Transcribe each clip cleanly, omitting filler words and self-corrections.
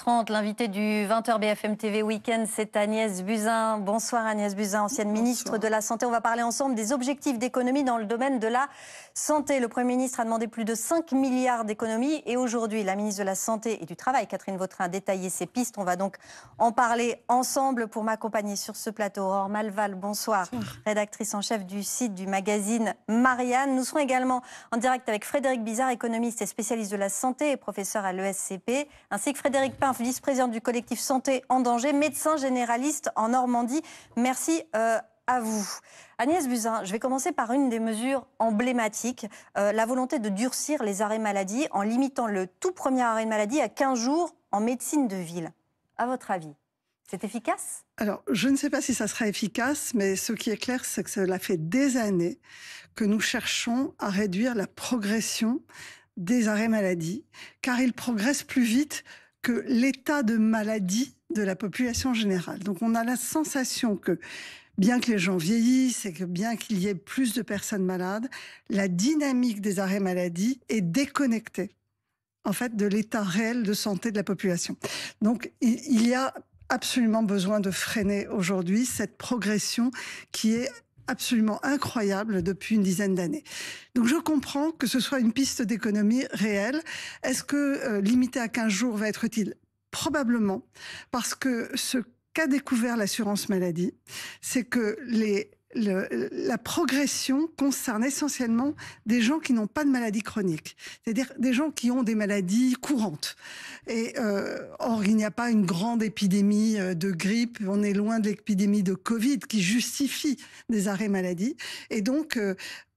14h30, l'invité du 20h BFM TV Week-end, c'est Agnès Buzyn. Bonsoir Agnès Buzyn, ancienne ministre de la Santé. On va parler ensemble des objectifs d'économie dans le domaine de la santé. Le Premier ministre a demandé plus de 5 milliards d'économies et aujourd'hui, la ministre de la Santé et du Travail, Catherine Vautrin, a détaillé ses pistes. On va donc en parler ensemble. Pour m'accompagner sur ce plateau, Aurore Malval, bonsoir, rédactrice en chef du site du magazine Marianne. Nous serons également en direct avec Frédéric Bizard, économiste et spécialiste de la santé et professeur à l'ESCP, ainsi que Frédéric Pinf, vice-président du collectif Santé en danger, médecin généraliste en Normandie. Merci à vous. Agnès Buzyn, je vais commencer par une des mesures emblématiques, la volonté de durcir les arrêts maladie en limitant le tout premier arrêt de maladie à 15 jours en médecine de ville. À votre avis, c'est efficace ? Alors, je ne sais pas si ça sera efficace, mais ce qui est clair, c'est que cela fait des années que nous cherchons à réduire la progression des arrêts maladie, car ils progressent plus vite que l'état de maladie de la population générale. Donc on a la sensation que, bien que les gens vieillissent et que bien qu'il y ait plus de personnes malades, la dynamique des arrêts maladie est déconnectée, en fait, de l'état réel de santé de la population. Donc il y a absolument besoin de freiner aujourd'hui cette progression qui est absolument incroyable depuis une dizaine d'années. Donc je comprends que ce soit une piste d'économie réelle. Est-ce que limiter à 15 jours va être utile ? Probablement, parce que ce qu'a découvert l'assurance maladie, c'est que la progression concerne essentiellement des gens qui n'ont pas de maladie chronique, c'est-à-dire des gens qui ont des maladies courantes. Et or, il n'y a pas une grande épidémie de grippe, on est loin de l'épidémie de Covid qui justifie des arrêts maladie. Et donc,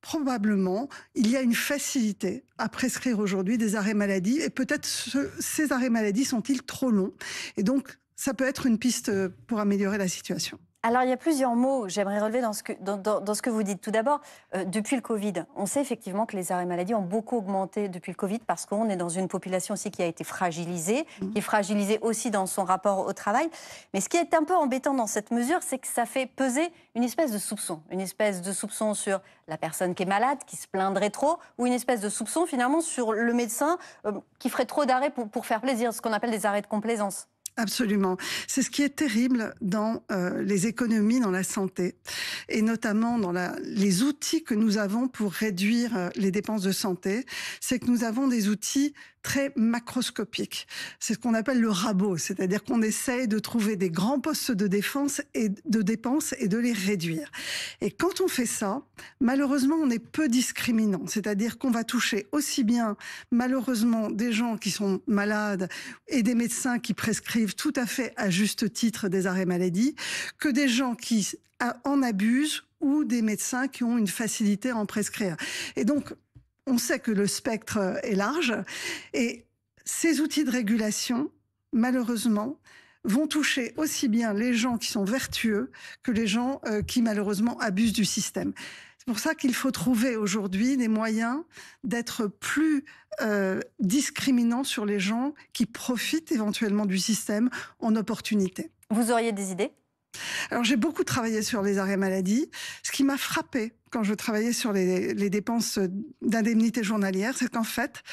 probablement, il y a une facilité à prescrire aujourd'hui des arrêts maladie. Et peut-être ces arrêts maladie sont-ils trop longs. Et donc, ça peut être une piste pour améliorer la situation. Alors, il y a plusieurs mots que j'aimerais relever dans ce que vous dites. Tout d'abord, depuis le Covid, on sait effectivement que les arrêts maladie ont beaucoup augmenté depuis le Covid parce qu'on est dans une population aussi qui a été fragilisée, qui est fragilisée aussi dans son rapport au travail. Mais ce qui est un peu embêtant dans cette mesure, c'est que ça fait peser une espèce de soupçon sur la personne qui est malade, qui se plaindrait trop, ou une espèce de soupçon finalement sur le médecin qui ferait trop d'arrêts pour faire plaisir, ce qu'on appelle des arrêts de complaisance. Absolument. C'est ce qui est terrible dans les économies, dans la santé, et notamment dans les outils que nous avons pour réduire les dépenses de santé, c'est que nous avons des outils très macroscopiques. C'est ce qu'on appelle le rabot, c'est-à-dire qu'on essaye de trouver des grands postes de défense et de dépenses et de les réduire. Et quand on fait ça, malheureusement, on est peu discriminant, c'est-à-dire qu'on va toucher aussi bien, malheureusement, des gens qui sont malades et des médecins qui prescrivent tout à fait à juste titre des arrêts maladie, que des gens qui en abusent ou des médecins qui ont une facilité à en prescrire. Et donc, on sait que le spectre est large et ces outils de régulation, malheureusement, vont toucher aussi bien les gens qui sont vertueux que les gens qui, malheureusement, abusent du système. C'est pour ça qu'il faut trouver aujourd'hui des moyens d'être plus discriminants sur les gens qui profitent éventuellement du système en opportunité. Vous auriez des idées ? Alors j'ai beaucoup travaillé sur les arrêts maladie. Ce qui m'a frappé quand je travaillais sur les dépenses d'indemnité journalière, c'est qu'en fait,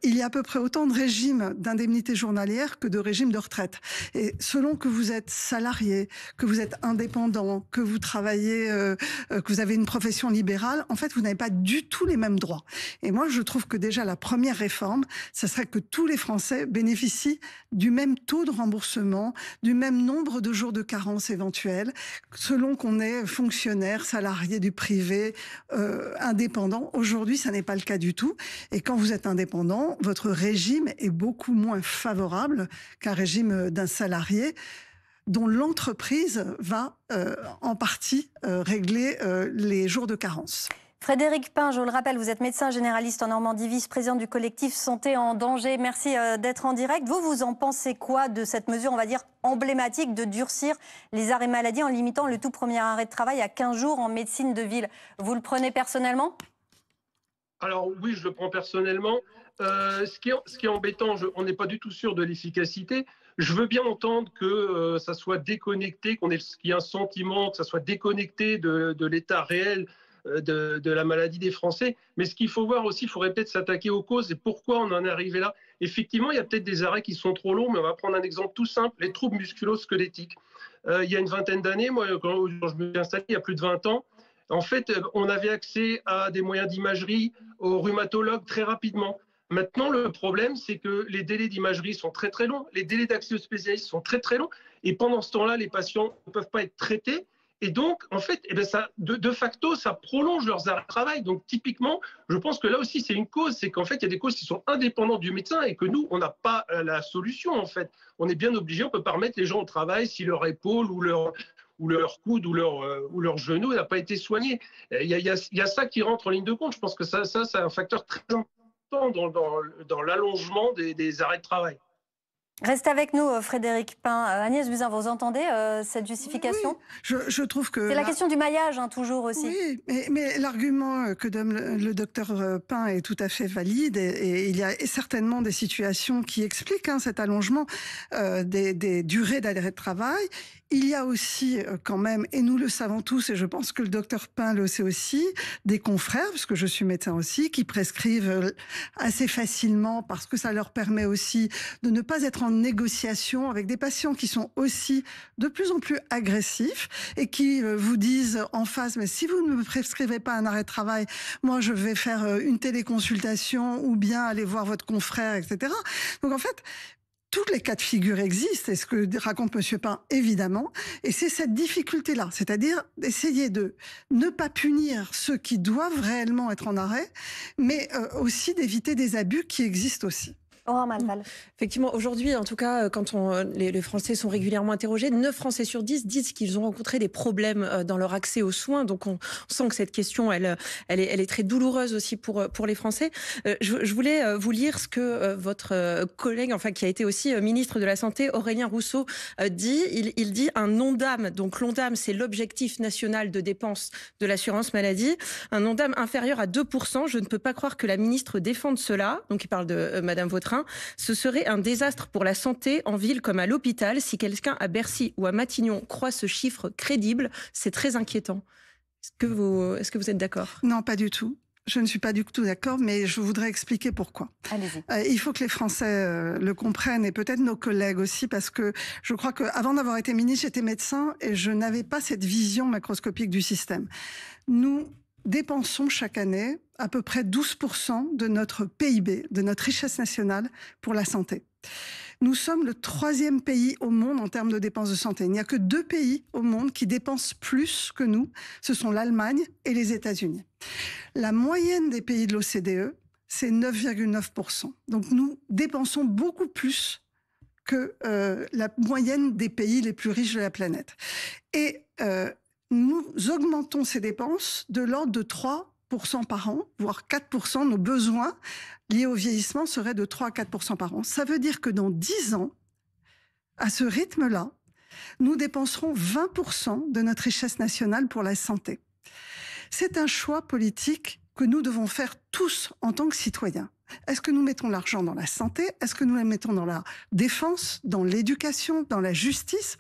il y a à peu près autant de régimes d'indemnité journalière que de régimes de retraite. Et selon que vous êtes salarié, que vous êtes indépendant, que vous travaillez, que vous avez une profession libérale, en fait, vous n'avez pas du tout les mêmes droits. Et moi, je trouve que déjà la première réforme, ça serait que tous les Français bénéficient du même taux de remboursement, du même nombre de jours de carence éventuels, selon qu'on est fonctionnaire, salarié du privé, indépendant. Aujourd'hui, ça n'est pas le cas du tout. Et quand vous êtes indépendant, votre régime est beaucoup moins favorable qu'un régime d'un salarié dont l'entreprise va en partie régler les jours de carence. Frédéric Pinf, je le rappelle, vous êtes médecin généraliste en Normandie, vice-président du collectif Santé en danger. Merci d'être en direct. Vous en pensez quoi de cette mesure, on va dire, emblématique de durcir les arrêts maladie en limitant le tout premier arrêt de travail à 15 jours en médecine de ville? Vous le prenez personnellement? Alors oui, je le prends personnellement. Ce qui est embêtant, on n'est pas du tout sûr de l'efficacité. Je veux bien entendre que ça soit déconnecté, qu'il y ait un sentiment que ça soit déconnecté de l'état réel de la maladie des Français. Mais ce qu'il faut voir aussi, il faudrait peut-être s'attaquer aux causes et pourquoi on en est arrivé là. effectivement, il y a peut-être des arrêts qui sont trop longs, mais on va prendre un exemple tout simple, les troubles musculo-squelettiques. Il y a une vingtaine d'années, moi, quand je me suis installé, il y a plus de 20 ans, en fait, on avait accès à des moyens d'imagerie, aux rhumatologues très rapidement. Maintenant, le problème, c'est que les délais d'imagerie sont très très longs, les délais d'accès aux spécialistes sont très très longs, et pendant ce temps-là, les patients ne peuvent pas être traités. Et donc, en fait, ça, de facto, ça prolonge leurs arrêts de travail. Donc, typiquement, je pense que là aussi, c'est une cause. C'est qu'en fait, il y a des causes qui sont indépendantes du médecin et que nous, on n'a pas la solution, en fait. On est bien obligé, on ne peut pas remettre les gens au travail si leur épaule ou leur coude ou leur genou n'a pas été soigné. Il y a ça qui rentre en ligne de compte. Je pense que ça c'est un facteur très important dans l'allongement des arrêts de travail. Restez avec nous, Frédéric Pin. Agnès Buzyn, vous entendez cette justification? Oui, je trouve que... C'est la question du maillage, toujours aussi. Oui, mais l'argument que donne le docteur Pin est tout à fait valide et il y a certainement des situations qui expliquent cet allongement des durées d'arrêt de travail. Il y a aussi quand même, et nous le savons tous, et je pense que le docteur Pin le sait aussi, des confrères, parce que je suis médecin aussi, qui prescrivent assez facilement parce que ça leur permet aussi de ne pas être en négociation avec des patients qui sont aussi de plus en plus agressifs et qui vous disent en face, mais si vous ne me prescrivez pas un arrêt de travail, moi je vais faire une téléconsultation ou bien aller voir votre confrère, etc. Donc en fait, tous les cas de figure existent, et ce que raconte M. Pin, évidemment, et c'est cette difficulté-là, c'est-à-dire d'essayer de ne pas punir ceux qui doivent réellement être en arrêt, mais aussi d'éviter des abus qui existent aussi. Effectivement, aujourd'hui, en tout cas, quand les Français sont régulièrement interrogés, 9 Français sur 10 disent qu'ils ont rencontré des problèmes dans leur accès aux soins. Donc, on sent que cette question, elle est très douloureuse aussi pour les Français. Je voulais vous lire ce que votre collègue, qui a été aussi ministre de la Santé, Aurélien Rousseau, dit. Il dit un ONDAM. Donc, l'ONDAM, c'est l'objectif national de dépenses de l'assurance maladie. Un ONDAM inférieur à 2%. Je ne peux pas croire que la ministre défende cela. Donc, il parle de Madame Vautrin. Ce serait un désastre pour la santé en ville comme à l'hôpital. Si quelqu'un à Bercy ou à Matignon croit ce chiffre crédible, c'est très inquiétant. Est-ce que vous êtes d'accord? Non, pas du tout. Je ne suis pas du tout d'accord, mais je voudrais expliquer pourquoi. Allez-y. Il faut que les Français le comprennent, et peut-être nos collègues aussi, parce que je crois qu'avant d'avoir été ministre, j'étais médecin et je n'avais pas cette vision macroscopique du système. Nous dépensons chaque année à peu près 12% de notre PIB, de notre richesse nationale, pour la santé. Nous sommes le 3e pays au monde en termes de dépenses de santé. Il n'y a que 2 pays au monde qui dépensent plus que nous. Ce sont l'Allemagne et les États-Unis. La moyenne des pays de l'OCDE, c'est 9,9%. Donc nous dépensons beaucoup plus que la moyenne des pays les plus riches de la planète. Et nous augmentons ces dépenses de l'ordre de 3% par an, voire 4%. Nos besoins liés au vieillissement seraient de 3 à 4% par an. Ça veut dire que dans 10 ans, à ce rythme-là, nous dépenserons 20% de notre richesse nationale pour la santé. C'est un choix politique que nous devons faire tous en tant que citoyens. Est-ce que nous mettons l'argent dans la santé? Est-ce que nous la mettons dans la défense, dans l'éducation, dans la justice?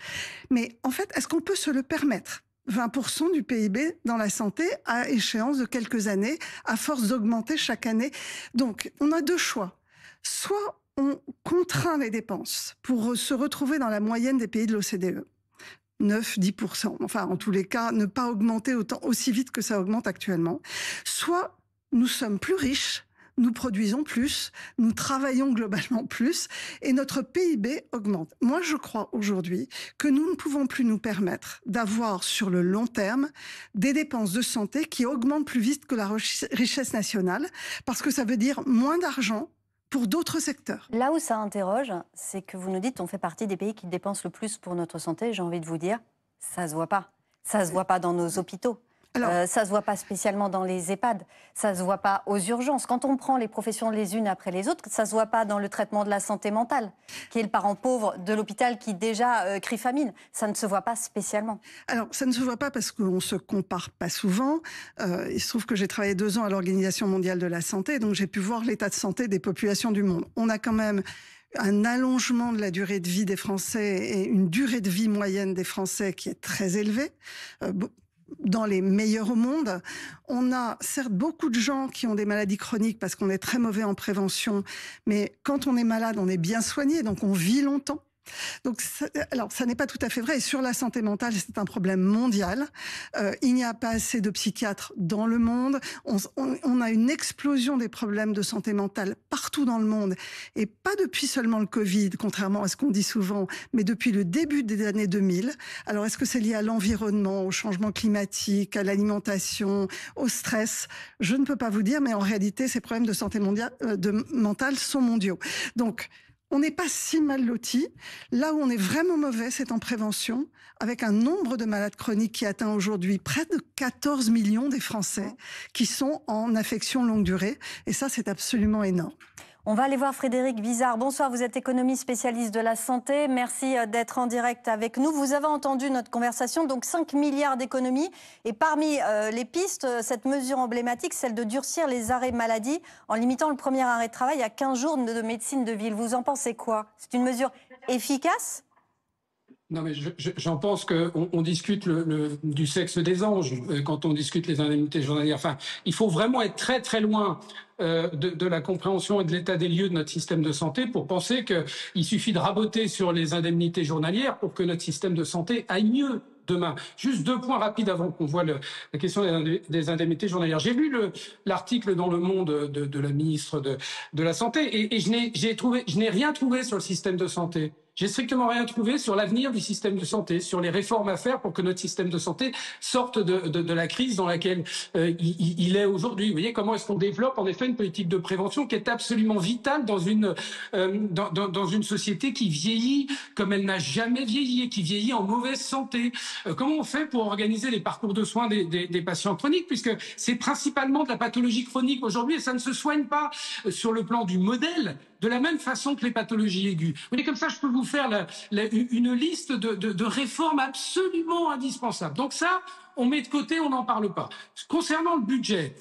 Mais en fait, est-ce qu'on peut se le permettre? 20% du PIB dans la santé à échéance de quelques années, à force d'augmenter chaque année. Donc, on a 2 choix. Soit on contraint les dépenses pour se retrouver dans la moyenne des pays de l'OCDE, 9-10%. Enfin, en tous les cas, ne pas augmenter aussi vite que ça augmente actuellement. Soit nous sommes plus riches, nous produisons plus, nous travaillons globalement plus et notre PIB augmente. Moi, je crois aujourd'hui que nous ne pouvons plus nous permettre d'avoir sur le long terme des dépenses de santé qui augmentent plus vite que la richesse nationale, parce que ça veut dire moins d'argent pour d'autres secteurs. Là où ça interroge, c'est que vous nous dites qu'on fait partie des pays qui dépensent le plus pour notre santé. J'ai envie de vous dire, ça se voit pas. Ça se voit pas dans nos hôpitaux. Ça se voit pas spécialement dans les EHPAD, ça se voit pas aux urgences. Quand on prend les professions les unes après les autres, ça se voit pas dans le traitement de la santé mentale, qui est le parent pauvre de l'hôpital qui déjà crie famine. Ça ne se voit pas spécialement. Alors, ça ne se voit pas parce qu'on se compare pas souvent. Il se trouve que j'ai travaillé 2 ans à l'Organisation mondiale de la santé, donc j'ai pu voir l'état de santé des populations du monde. On a quand même un allongement de la durée de vie des Français et une durée de vie moyenne des Français qui est très élevée. dans les meilleurs au monde. On a certes beaucoup de gens qui ont des maladies chroniques parce qu'on est très mauvais en prévention, mais quand on est malade, on est bien soigné, donc on vit longtemps. Donc, alors, ça n'est pas tout à fait vrai. Et sur la santé mentale, c'est un problème mondial. Il n'y a pas assez de psychiatres dans le monde. On a une explosion des problèmes de santé mentale partout dans le monde. Et pas depuis seulement le Covid, contrairement à ce qu'on dit souvent, mais depuis le début des années 2000. Alors, est-ce que c'est lié à l'environnement, au changement climatique, à l'alimentation, au stress? Je ne peux pas vous dire, mais en réalité, ces problèmes de santé mentale sont mondiaux. Donc, on n'est pas si mal loti. Là où on est vraiment mauvais, c'est en prévention, avec un nombre de malades chroniques qui atteint aujourd'hui près de 14 millions des Français qui sont en affection longue durée. Et ça, c'est absolument énorme. On va aller voir Frédéric Bizard. Bonsoir, vous êtes économiste spécialiste de la santé. Merci d'être en direct avec nous. Vous avez entendu notre conversation, donc 5 milliards d'économies. Et parmi les pistes, cette mesure emblématique, celle de durcir les arrêts maladie en limitant le premier arrêt de travail à 15 jours de médecine de ville. Vous en pensez quoi? C'est une mesure efficace? Non, mais j'en pense qu'on discute du sexe des anges quand on discute les indemnités journalières. Enfin, il faut vraiment être très très loin de la compréhension et de l'état des lieux de notre système de santé pour penser qu'il suffit de raboter sur les indemnités journalières pour que notre système de santé aille mieux demain. Juste 2 points rapides avant qu'on voit la question des indemnités journalières. J'ai lu l'article dans Le Monde de la ministre de la Santé et je n'ai rien trouvé sur le système de santé. J'ai strictement rien trouvé sur l'avenir du système de santé, sur les réformes à faire pour que notre système de santé sorte de la crise dans laquelle il est aujourd'hui. Vous voyez comment est-ce qu'on développe en effet une politique de prévention qui est absolument vitale dans une société qui vieillit comme elle n'a jamais vieilli et qui vieillit en mauvaise santé. Comment on fait pour organiser les parcours de soins des patients chroniques, puisque c'est principalement de la pathologie chronique aujourd'hui et ça ne se soigne pas sur le plan du modèle de la même façon que les pathologies aiguës. Vous voyez, comme ça, je peux vous faire une liste de réformes absolument indispensables. Donc ça, on met de côté, on n'en parle pas. Concernant le budget,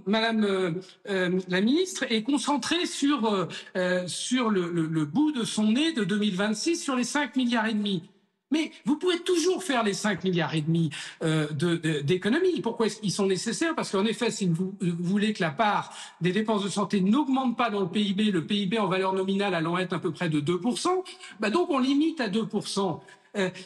Madame la ministre est concentrée sur le bout de son nez de 2026, sur les 5,5 milliards. Mais vous pouvez toujours faire les 5,5 milliards d'économies. Pourquoi est-ce qu'ils sont nécessaires? Parce qu'en effet, si vous voulez que la part des dépenses de santé n'augmente pas dans le PIB en valeur nominale allant être à peu près de 2%, donc on limite à 2%.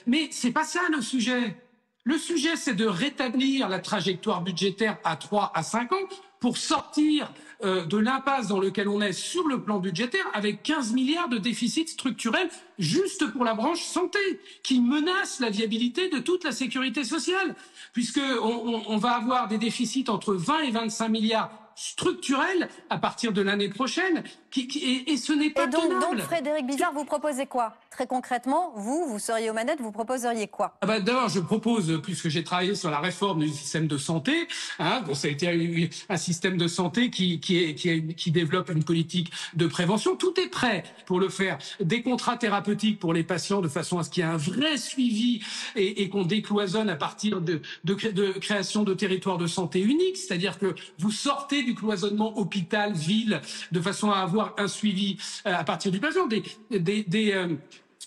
Mais c'est pas ça le sujet. Le sujet, c'est de rétablir la trajectoire budgétaire à 3 à 5 ans pour sortir de l'impasse dans laquelle on est sur le plan budgétaire avec 15 milliards de déficit structurel juste pour la branche santé qui menace la viabilité de toute la sécurité sociale puisqu'on va avoir des déficits entre 20 et 25 milliards structurels à partir de l'année prochaine et ce n'est pas tenable. Donc Frédéric Bizard, vous proposez quoi? Très concrètement, vous seriez aux manettes, vous proposeriez quoi? D'abord, je propose, puisque j'ai travaillé sur la réforme du système de santé, ça a été un système de santé qui développe une politique de prévention. Tout est prêt pour le faire. Des contrats thérapeutiques pour les patients de façon à ce qu'il y ait un vrai suivi et qu'on décloisonne à partir de création de territoires de santé uniques. C'est-à-dire que vous sortez du cloisonnement hôpital-ville de façon à avoir un suivi à partir du patient.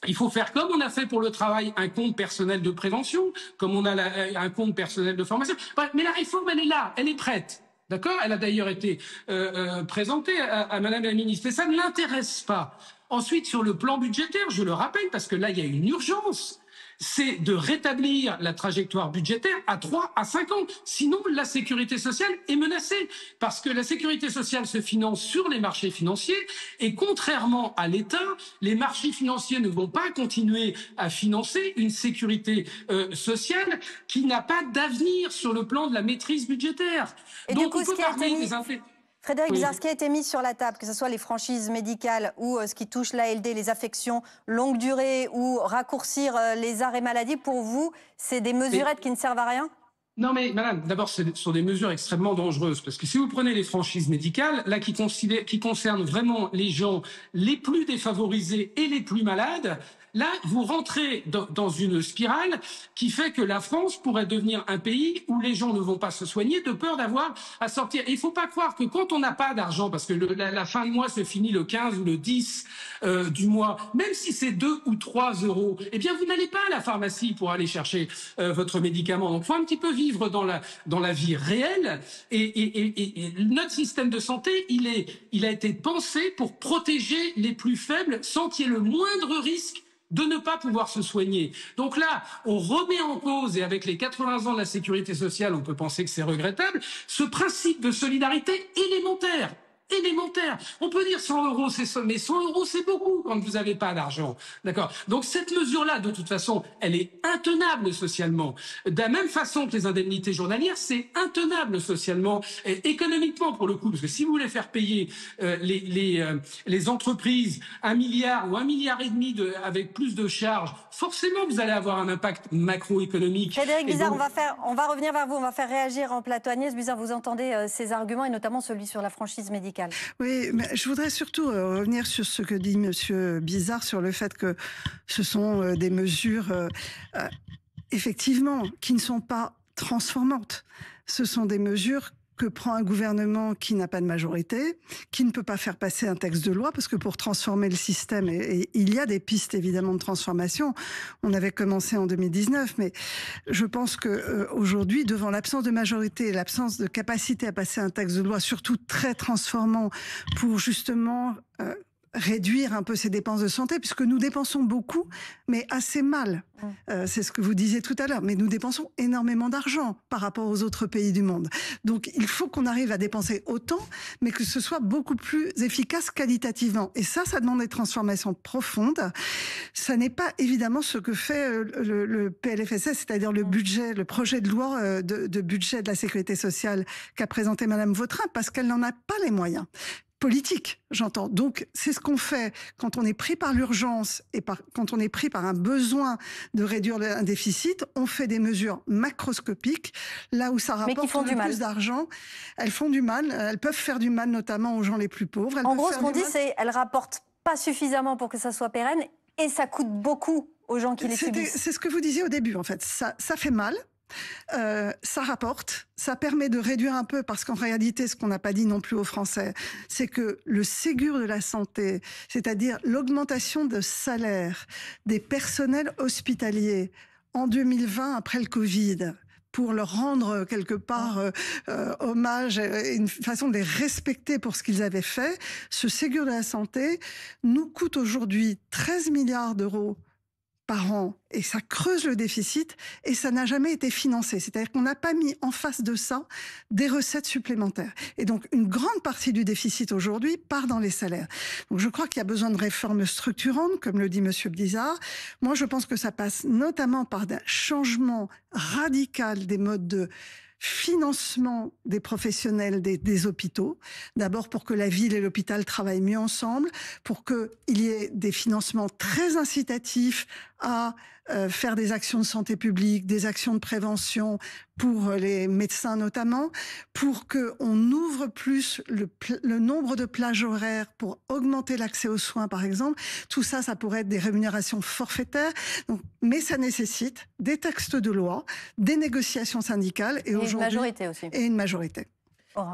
Il faut faire comme on a fait pour le travail, un compte personnel de prévention, comme on a un compte personnel de formation. Mais la réforme, elle est là, elle est prête. D'accord? Elle a d'ailleurs été présentée à Madame la ministre. Et ça ne l'intéresse pas. Ensuite, sur le plan budgétaire, je le rappelle, parce que là, il y a une urgence. C'est de rétablir la trajectoire budgétaire à 3 à 5 ans. Sinon, la sécurité sociale est menacée. Parce que la sécurité sociale se finance sur les marchés financiers. Et contrairement à l'État, les marchés financiers ne vont pas continuer à financer une sécurité sociale qui n'a pas d'avenir sur le plan de la maîtrise budgétaire. Et donc, du coup, Frédéric Bizard, ce qui a été mis sur la table, que ce soit les franchises médicales ou ce qui touche l'ALD, les affections longue durée ou raccourcir les arrêts maladie, pour vous, c'est des mesurettes qui ne servent à rien? Non mais madame, d'abord ce sont des mesures extrêmement dangereuses parce que si vous prenez les franchises médicales, là qui concernent vraiment les gens les plus défavorisés et les plus malades, Là, vous rentrez dans une spirale qui fait que la France pourrait devenir un pays où les gens ne vont pas se soigner de peur d'avoir à sortir. Et il ne faut pas croire que quand on n'a pas d'argent, parce que la fin de mois se finit le 15 ou le 10 du mois, même si c'est 2 ou 3 euros, eh bien vous n'allez pas à la pharmacie pour aller chercher votre médicament. Donc il faut un petit peu vivre dans la vie réelle. Et notre système de santé, il a été pensé pour protéger les plus faibles sans qu'il y ait le moindre risque de ne pas pouvoir se soigner. Donc là, on remet en cause, et avec les 80 ans de la sécurité sociale, on peut penser que c'est regrettable, ce principe de solidarité élémentaire. On peut dire 100 euros, mais 100 euros, c'est beaucoup quand vous n'avez pas d'argent. D'accord? Donc cette mesure-là, de toute façon, elle est intenable socialement. De la même façon que les indemnités journalières, c'est intenable socialement et économiquement pour le coup. Parce que si vous voulez faire payer les entreprises 1 milliard ou 1,5 milliard avec plus de charges, forcément vous allez avoir un impact macroéconomique. Frédéric Bizard, on va revenir vers vous, on va faire réagir en plateau. Agnès Buzyn, vous entendez ces arguments et notamment celui sur la franchise médicale. Oui, mais je voudrais surtout revenir sur ce que dit Monsieur Bizard sur le fait que ce sont des mesures effectivement qui ne sont pas transformantes. Ce sont des mesures que prend un gouvernement qui n'a pas de majorité, qui ne peut pas faire passer un texte de loi, parce que pour transformer le système, et il y a des pistes évidemment de transformation, on avait commencé en 2019, mais je pense que aujourd'hui, devant l'absence de majorité et l'absence de capacité à passer un texte de loi, surtout très transformant, pour justement réduire un peu ces dépenses de santé, puisque nous dépensons beaucoup, mais assez mal. C'est ce que vous disiez tout à l'heure, mais nous dépensons énormément d'argent par rapport aux autres pays du monde. Donc il faut qu'on arrive à dépenser autant, mais que ce soit beaucoup plus efficace qualitativement. Et ça demande des transformations profondes. Ça n'est pas évidemment ce que fait le PLFSS, c'est-à-dire le budget, le projet de loi de budget de la sécurité sociale qu'a présenté Madame Vautrin, parce qu'elle n'en a pas les moyens. Politique, j'entends. Donc, c'est ce qu'on fait quand on est pris par l'urgence et quand on est pris par un besoin de réduire un déficit. On fait des mesures macroscopiques, là où ça rapporte le plus d'argent. Elles font du mal. Elles peuvent faire du mal, notamment aux gens les plus pauvres. En gros, ce qu'on dit, c'est qu'elles rapportent pas suffisamment pour que ça soit pérenne et ça coûte beaucoup aux gens qui les subissent. C'est ce que vous disiez au début, en fait. Ça fait mal. Ça rapporte, ça permet de réduire un peu, parce qu'en réalité, ce qu'on n'a pas dit non plus aux Français, c'est que le Ségur de la santé, c'est-à-dire l'augmentation de salaire des personnels hospitaliers en 2020 après le Covid, pour leur rendre quelque part hommage, une façon de les respecter pour ce qu'ils avaient fait, ce Ségur de la santé nous coûte aujourd'hui 13 milliards d'euros par an, et ça creuse le déficit, et ça n'a jamais été financé. C'est-à-dire qu'on n'a pas mis en face de ça des recettes supplémentaires. Et donc, une grande partie du déficit aujourd'hui part dans les salaires. Donc, je crois qu'il y a besoin de réformes structurantes, comme le dit Monsieur Bizard. Moi, je pense que ça passe notamment par un changement radical des modes de financement des professionnels des hôpitaux. D'abord pour que la ville et l'hôpital travaillent mieux ensemble, pour qu'il y ait des financements très incitatifs à faire des actions de santé publique, des actions de prévention pour les médecins notamment, pour qu'on ouvre plus le nombre de plages horaires pour augmenter l'accès aux soins par exemple. Tout ça, ça pourrait être des rémunérations forfaitaires. Donc, mais ça nécessite des textes de loi, des négociations syndicales et aujourd'hui, une majorité aussi. Et une majorité.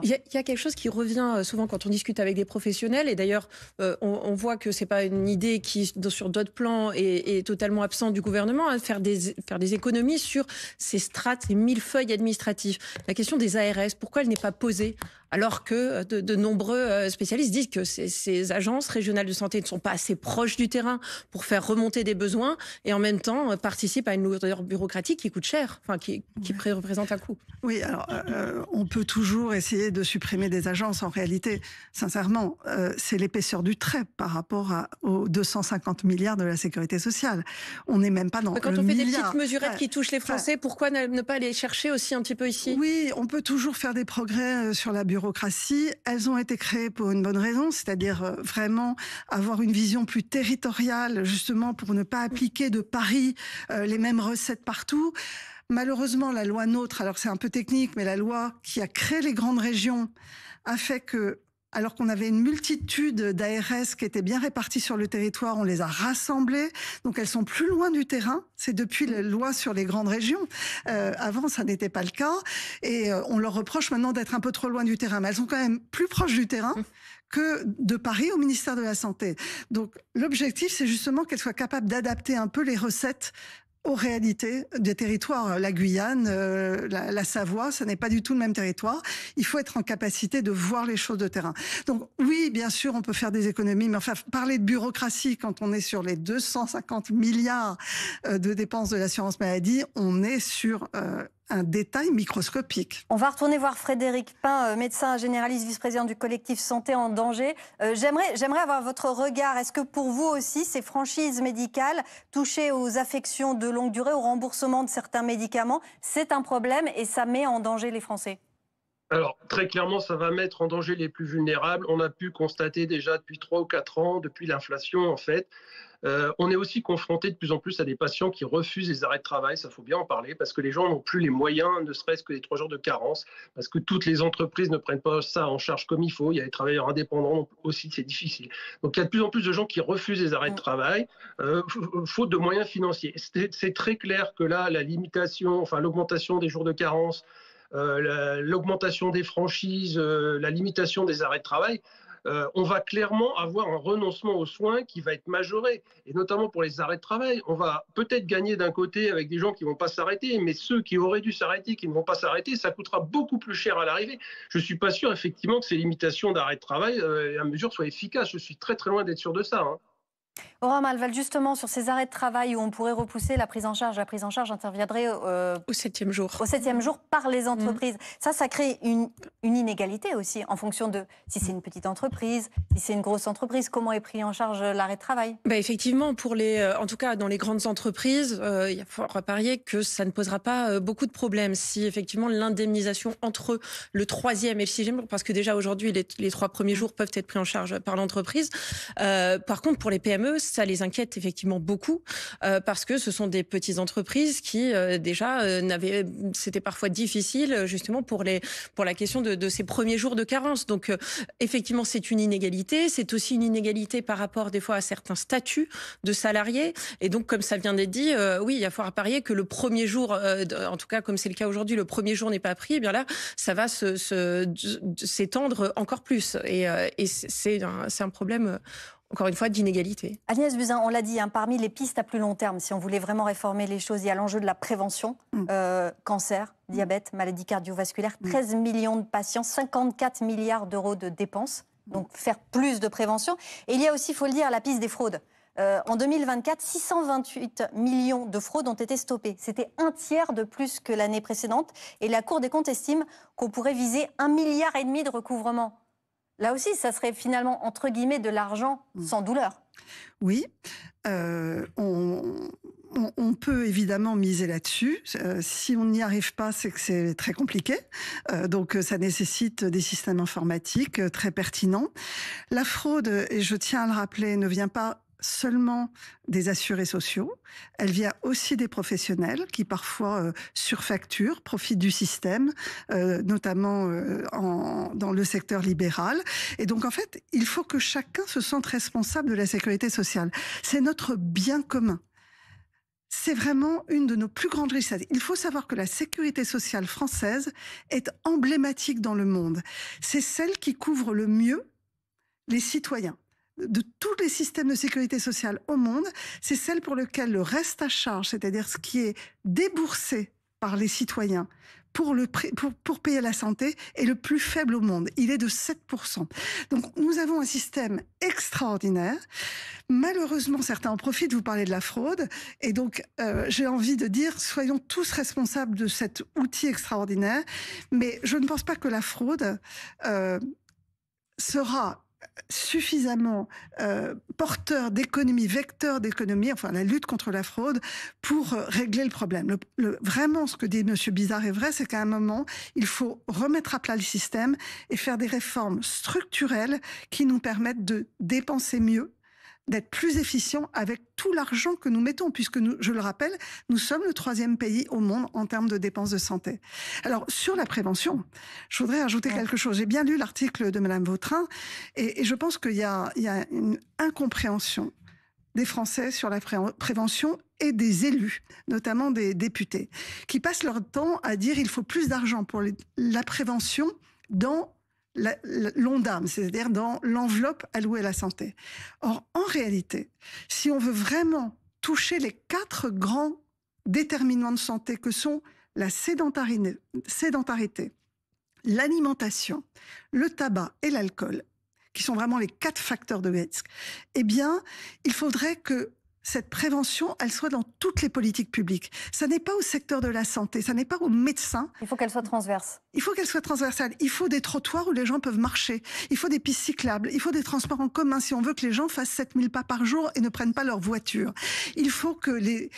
Il y a quelque chose qui revient souvent quand on discute avec des professionnels, et d'ailleurs on voit que c'est pas une idée qui sur d'autres plans est totalement absente du gouvernement, hein, faire des économies sur ces strates, ces millefeuilles administratifs. La question des ARS, pourquoi elle n'est pas posée alors que de nombreux spécialistes disent que ces agences régionales de santé ne sont pas assez proches du terrain pour faire remonter des besoins, et en même temps participent à une lourdeur bureaucratique qui coûte cher, enfin qui représente un coût. Oui, alors on peut toujours essayer de supprimer des agences. En réalité, sincèrement, c'est l'épaisseur du trait par rapport aux 250 milliards de la sécurité sociale. On n'est même pas dans le milliard. Quand on fait des petites mesurettes qui touchent les Français, pourquoi ne pas les chercher aussi un petit peu ici? Oui, on peut toujours faire des progrès sur la bureaucratie. Elles ont été créées pour une bonne raison, c'est-à-dire vraiment avoir une vision plus territoriale, justement pour ne pas appliquer de Paris les mêmes recettes partout. Malheureusement, la loi NOTRe, alors c'est un peu technique, mais la loi qui a créé les grandes régions a fait que Alors qu'on avait une multitude d'ARS qui étaient bien réparties sur le territoire, on les a rassemblées, donc elles sont plus loin du terrain. C'est depuis la loi sur les grandes régions. Avant, ça n'était pas le cas, et on leur reproche maintenant d'être un peu trop loin du terrain. Mais elles sont quand même plus proches du terrain que de Paris au ministère de la Santé. Donc l'objectif, c'est justement qu'elles soient capables d'adapter un peu les recettes aux réalités des territoires. La Guyane, la Savoie, ce n'est pas du tout le même territoire. Il faut être en capacité de voir les choses de terrain. Donc oui, bien sûr, on peut faire des économies, mais enfin, parler de bureaucratie quand on est sur les 250 milliards de dépenses de l'assurance maladie, on est sur un détail microscopique. On va retourner voir Frédéric Pain, médecin généraliste, vice-président du collectif Santé en danger. J'aimerais avoir votre regard. Est-ce que pour vous aussi, ces franchises médicales touchées aux affections de longue durée, au remboursement de certains médicaments, c'est un problème et ça met en danger les Français? Alors, très clairement, ça va mettre en danger les plus vulnérables. On a pu constater déjà depuis 3 ou 4 ans, depuis l'inflation en fait. On est aussi confronté de plus en plus à des patients qui refusent les arrêts de travail, ça faut bien en parler, parce que les gens n'ont plus les moyens, ne serait-ce que les 3 jours de carence, parce que toutes les entreprises ne prennent pas ça en charge comme il faut. Il y a les travailleurs indépendants, donc aussi c'est difficile. Donc il y a de plus en plus de gens qui refusent les arrêts de travail, faute de moyens financiers. C'est très clair que là, la limitation, enfin l'augmentation des jours de carence, l'augmentation des franchises, la limitation des arrêts de travail, on va clairement avoir un renoncement aux soins qui va être majoré. Et notamment pour les arrêts de travail, on va peut-être gagner d'un côté avec des gens qui ne vont pas s'arrêter, mais ceux qui auraient dû s'arrêter, qui ne vont pas s'arrêter, ça coûtera beaucoup plus cher à l'arrivée. Je ne suis pas sûr effectivement que ces limitations d'arrêt de travail, à mesure, soient efficaces. Je suis très très loin d'être sûr de ça. Aurore Malval, justement, sur ces arrêts de travail où on pourrait repousser la prise en charge interviendrait au 7e jour. Au 7e jour par les entreprises. Ça crée une inégalité aussi en fonction de si c'est une petite entreprise, si c'est une grosse entreprise, comment est pris en charge l'arrêt de travail. Effectivement, en tout cas dans les grandes entreprises, il y a fort à parier que ça ne posera pas beaucoup de problèmes si effectivement l'indemnisation entre le 3e et le 6e jour, parce que déjà aujourd'hui les 3 premiers jours peuvent être pris en charge par l'entreprise. Par contre, pour les PME, ça les inquiète effectivement beaucoup parce que ce sont des petites entreprises qui déjà c'était parfois difficile justement pour la question de ces premiers jours de carence. Donc effectivement, c'est une inégalité. C'est aussi une inégalité par rapport des fois à certains statuts de salariés. Et donc, comme ça vient d'être dit, oui, il y a fort à parier que le premier jour, en tout cas comme c'est le cas aujourd'hui, le premier jour n'est pas pris. Et bien là, ça va s'étendre encore plus. Et c'est un problème. Encore une fois, d'inégalité. Agnès Buzyn, on l'a dit, parmi les pistes à plus long terme, si on voulait vraiment réformer les choses, il y a l'enjeu de la prévention, cancer, diabète, maladie cardiovasculaire, 13 millions de patients, 54 milliards d'euros de dépenses, donc faire plus de prévention. Et il y a aussi, il faut le dire, la piste des fraudes. En 2024, 628 millions de fraudes ont été stoppées. C'était un tiers de plus que l'année précédente. Et la Cour des comptes estime qu'on pourrait viser 1,5 milliard de recouvrement. Là aussi, ça serait finalement, entre guillemets, de l'argent sans douleur. Oui, on peut évidemment miser là-dessus. Si on n'y arrive pas, c'est que c'est très compliqué. Donc ça nécessite des systèmes informatiques très pertinents. La fraude, et je tiens à le rappeler, ne vient pas seulement des assurés sociaux, elle vient aussi des professionnels qui parfois surfacturent, profitent du système, notamment dans le secteur libéral. Et donc en fait, il faut que chacun se sente responsable de la sécurité sociale. C'est notre bien commun. C'est vraiment une de nos plus grandes richesses. Il faut savoir que la sécurité sociale française est emblématique dans le monde. C'est celle qui couvre le mieux les citoyens. De tous les systèmes de sécurité sociale au monde, c'est celle pour laquelle le reste à charge, c'est-à-dire ce qui est déboursé par les citoyens pour payer la santé, est le plus faible au monde. Il est de 7%. Donc nous avons un système extraordinaire. Malheureusement, certains en profitent, vous parlez de la fraude, et donc j'ai envie de dire, soyons tous responsables de cet outil extraordinaire, mais je ne pense pas que la fraude sera suffisamment porteur d'économie, vecteur d'économie, enfin la lutte contre la fraude, pour régler le problème. Vraiment, ce que dit M. Bizarre est vrai, c'est qu'à un moment, il faut remettre à plat le système et faire des réformes structurelles qui nous permettent de dépenser mieux, d'être plus efficient avec tout l'argent que nous mettons, puisque nous, je le rappelle, nous sommes le 3e pays au monde en termes de dépenses de santé. Alors, sur la prévention, je voudrais ajouter quelque chose. J'ai bien lu l'article de Madame Vautrin, et je pense qu'il y a une incompréhension des Français sur la prévention et des élus, notamment des députés, qui passent leur temps à dire il faut plus d'argent pour la prévention dans l'ONDAM, c'est-à-dire dans l'enveloppe allouée à la santé. Or, en réalité, si on veut vraiment toucher les 4 grands déterminants de santé que sont la sédentarité, l'alimentation, le tabac et l'alcool, qui sont vraiment les 4 facteurs de risque, eh bien, il faudrait que cette prévention, elle soit dans toutes les politiques publiques. Ça n'est pas au secteur de la santé, ça n'est pas aux médecins. Il faut qu'elle soit transverse. Il faut qu'elle soit transversale. Il faut des trottoirs où les gens peuvent marcher. Il faut des pistes cyclables. Il faut des transports en commun si on veut que les gens fassent 7000 pas par jour et ne prennent pas leur voiture. Il faut que les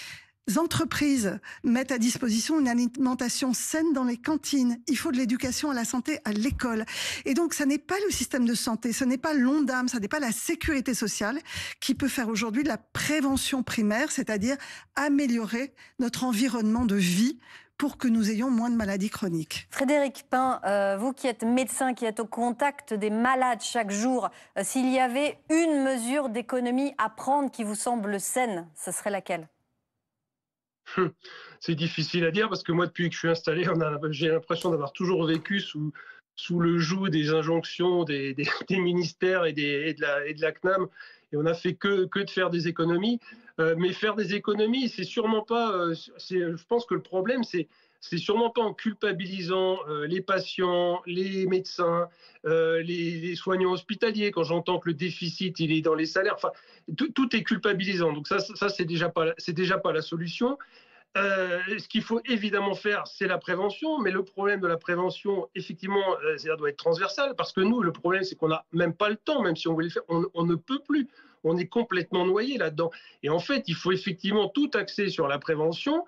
entreprises mettent à disposition une alimentation saine dans les cantines. Il faut de l'éducation à la santé à l'école. Et donc, ça n'est pas le système de santé, ce n'est pas l'ONDAM, ça n'est pas la sécurité sociale qui peut faire aujourd'hui de la prévention primaire, c'est-à-dire améliorer notre environnement de vie pour que nous ayons moins de maladies chroniques. Frédéric Pin, vous qui êtes médecin, qui êtes au contact des malades chaque jour, s'il y avait une mesure d'économie à prendre qui vous semble saine, ce serait laquelle ? C'est difficile à dire parce que moi, depuis que je suis installé, j'ai l'impression d'avoir toujours vécu sous le joug des injonctions des ministères et de la CNAM. Et on n'a fait que de faire des économies. Mais faire des économies, c'est sûrement pas... je pense que le problème, c'est sûrement pas en culpabilisant les patients, les médecins, les soignants hospitaliers. Quand j'entends que le déficit, il est dans les salaires, enfin, tout est culpabilisant. Donc ça c'est déjà pas la solution. Ce qu'il faut évidemment faire, c'est la prévention. Mais le problème de la prévention, effectivement, ça doit être transversal. Parce que nous, le problème, c'est qu'on n'a même pas le temps, même si on voulait le faire, on ne peut plus. On est complètement noyé là-dedans. Et en fait, il faut effectivement tout axer sur la prévention,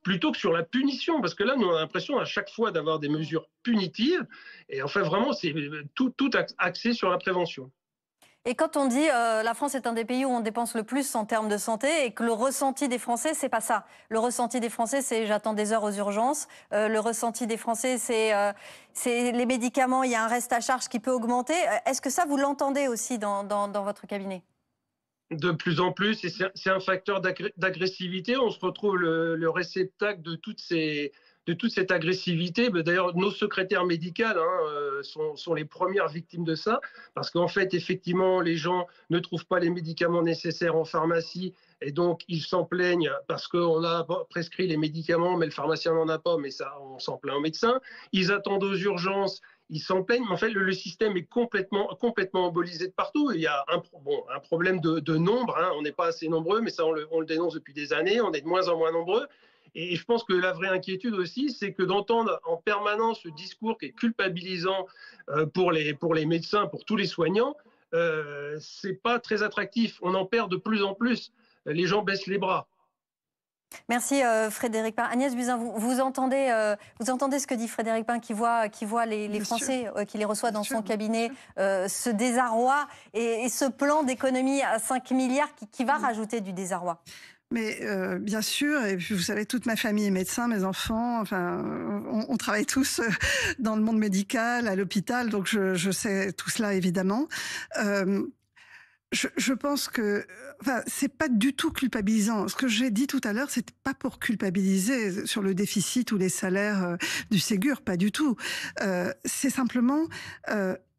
plutôt que sur la punition. Parce que là, nous, on a l'impression à chaque fois d'avoir des mesures punitives. Et en fait, vraiment, c'est tout axé sur la prévention. Et quand on dit la France est un des pays où on dépense le plus en termes de santé et que le ressenti des Français, c'est pas ça. Le ressenti des Français, c'est j'attends des heures aux urgences. Le ressenti des Français, c'est les médicaments, il y a un reste à charge qui peut augmenter. Est-ce que ça, vous l'entendez aussi dans votre cabinet ? De plus en plus, et c'est un facteur d'agressivité. On se retrouve le réceptacle de toute cette agressivité. D'ailleurs, nos secrétaires médicales sont les premières victimes de ça, parce qu'en fait, effectivement, les gens ne trouvent pas les médicaments nécessaires en pharmacie, et donc ils s'en plaignent parce qu'on a prescrit les médicaments, mais le pharmacien n'en a pas, mais ça, on s'en plaint au médecin. Ils attendent aux urgences. Ils s'en plaignent, mais en fait, le système est complètement embolisé de partout. Il y a un problème de nombre. On n'est pas assez nombreux, mais ça, on le dénonce depuis des années. On est de moins en moins nombreux. Et je pense que la vraie inquiétude aussi, c'est que d'entendre en permanence ce discours qui est culpabilisant pour les médecins, pour tous les soignants, c'est pas très attractif. On en perd de plus en plus. Les gens baissent les bras. Merci Frédéric Pin. Agnès Buzyn, vous entendez ce que dit Frédéric Pin qui voit les Français qui les reçoit dans son cabinet, ce désarroi et ce plan d'économie à 5 milliards qui va rajouter du désarroi. Mais bien sûr, et puis vous savez, toute ma famille est médecin, mes enfants, enfin, on travaille tous dans le monde médical, à l'hôpital, donc je sais tout cela évidemment. Je pense que, enfin, c'est pas du tout culpabilisant. Ce que j'ai dit tout à l'heure, c'est pas pour culpabiliser sur le déficit ou les salaires du Ségur, pas du tout. C'est simplement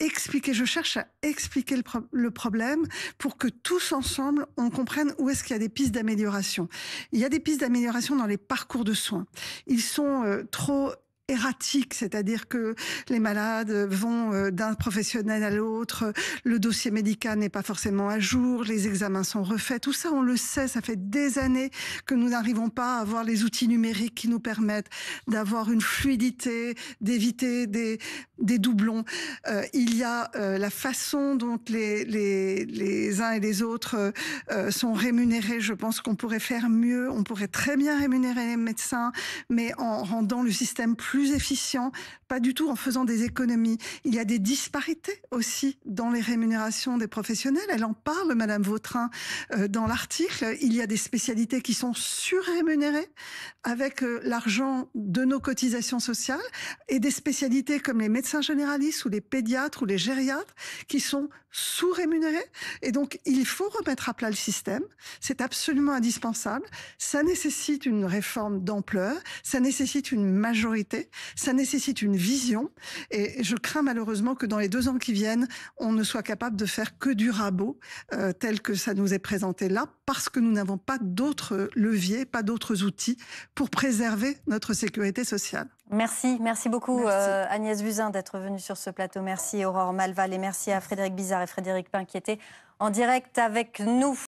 expliquer. Je cherche à expliquer le problème pour que tous ensemble, on comprenne où est-ce qu'il y a des pistes d'amélioration. Il y a des pistes d'amélioration dans les parcours de soins. Ils sont trop erratique, c'est-à-dire que les malades vont d'un professionnel à l'autre, le dossier médical n'est pas forcément à jour, les examens sont refaits, tout ça on le sait, ça fait des années que nous n'arrivons pas à avoir les outils numériques qui nous permettent d'avoir une fluidité, d'éviter des des doublons. Il y a la façon dont les uns et les autres sont rémunérés. Je pense qu'on pourrait faire mieux. On pourrait très bien rémunérer les médecins, mais en rendant le système plus efficient, pas du tout en faisant des économies. Il y a des disparités aussi dans les rémunérations des professionnels. Elle en parle, Madame Vautrin, dans l'article. Il y a des spécialités qui sont surrémunérées avec l'argent de nos cotisations sociales et des spécialités comme les médecins généralistes ou les pédiatres ou les gériatres qui sont sous-rémunérés. Et donc, il faut remettre à plat le système. C'est absolument indispensable. Ça nécessite une réforme d'ampleur. Ça nécessite une majorité. Ça nécessite une vision. Et je crains malheureusement que dans les 2 ans qui viennent, on ne soit capable de faire que du rabot tel que ça nous est présenté là, parce que nous n'avons pas d'autres leviers, pas d'autres outils pour préserver notre sécurité sociale. Merci beaucoup Agnès Buzyn d'être venue sur ce plateau. Merci Aurore Malval et merci à Frédéric Bizard et Frédéric Pain qui étaient en direct avec nous.